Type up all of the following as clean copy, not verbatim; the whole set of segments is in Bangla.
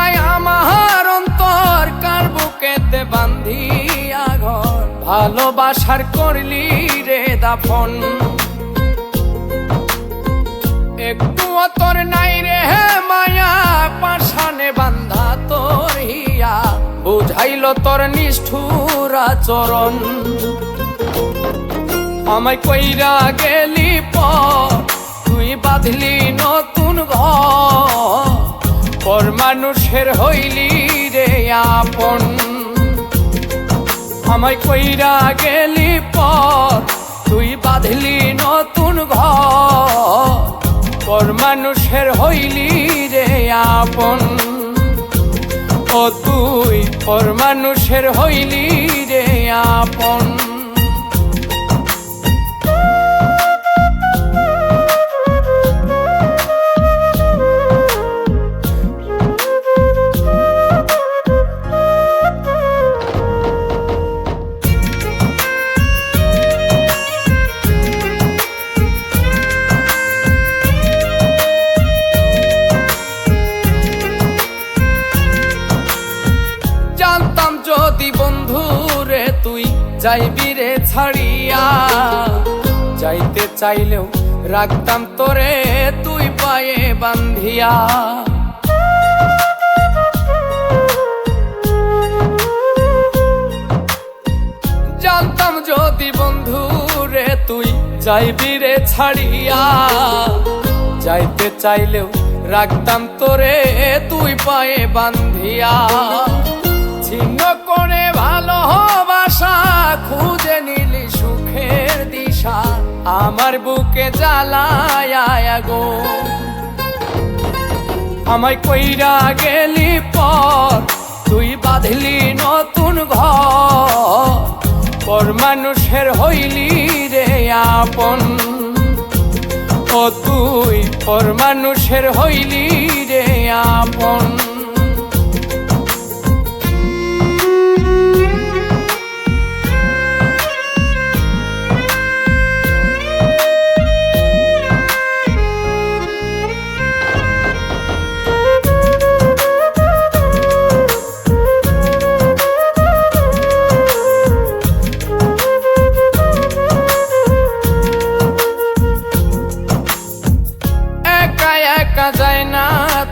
দিয়াই আমার অন্তর কার বুকেতে বান্ধিয়া ঘর, ভালোবাসার করলি রে দাফন। একটু তোর নাই রে মায়া, পাশানে বান্ধা তোর হিয়া, বুঝাইল তোর নিষ্ঠুর আচরণ। আমায় কইরা গেলি পর, তুই বাঁধলি নতুন ঘর, পর মানুষের হইলি রে আপন। আমায় কইরা গেলি পর, তুই বাঁধলি নতুন ঘর, পর মানুষের হইলি রে আপন। ও তুই পর মানুষের হইলি রে আপন। জানতাম যদি বন্ধু রে তুই যাইবি রে ছাড়িয়া, যাইতে চাইলেও রাখতাম তোরে তুই পায়ে বান্ধিয়া। জানতাম যদি বন্ধু রে তুই যাইবি রে ছাড়িয়া, যাইতে চাইলেও রাখতাম তোরে তুই পায়ে বান্ধিয়া। ছিন্ন করে ভালোবাসা খুঁজে নিলি সুখের দিশা, আমার বুকে জ্বালায়া গো। আমায় কইরা গেলি পর, তুই বাঁধলি নতুন ঘর, পর মানুষের হইলি রে আপন। ও তুই পর মানুষের হইলি রে আপন। একা যায় না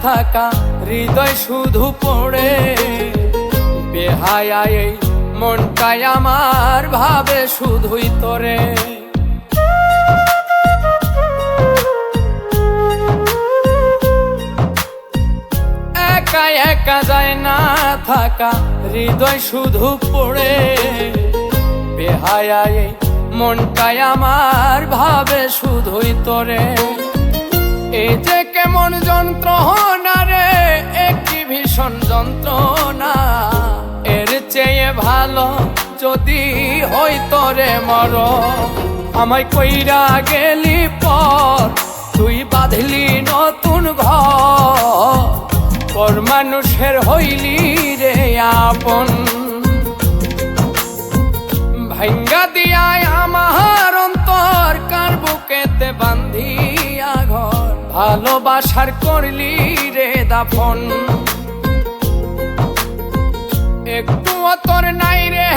থাকা, হৃদয় শুধু পড়ে, বেহায়া এই মনটাই আমার ভাবে শুধুই তোরে। একা একা যায় না থাকা, হৃদয় শুধু পড়ে, বেহায়া এই মনটাই আমার ভাবে শুধুই তোরে। এই যে কেমন যন্ত্রণা রে, একটি ভীষণ যন্ত্রণা, এর চেয়ে ভালো যদি হইতো রে মর। আমায় কইরা গেলি পর, তুই বাঁধলি নতুন ঘর, পর মানুষের হইলি রে আপন। ভাঙ্গা দিয়াই আমার অন্তর কার বুকেতে বান্ধিয়া ঘর, ভালোবাসার করলি রে দাফন। একটু তোর নাই রে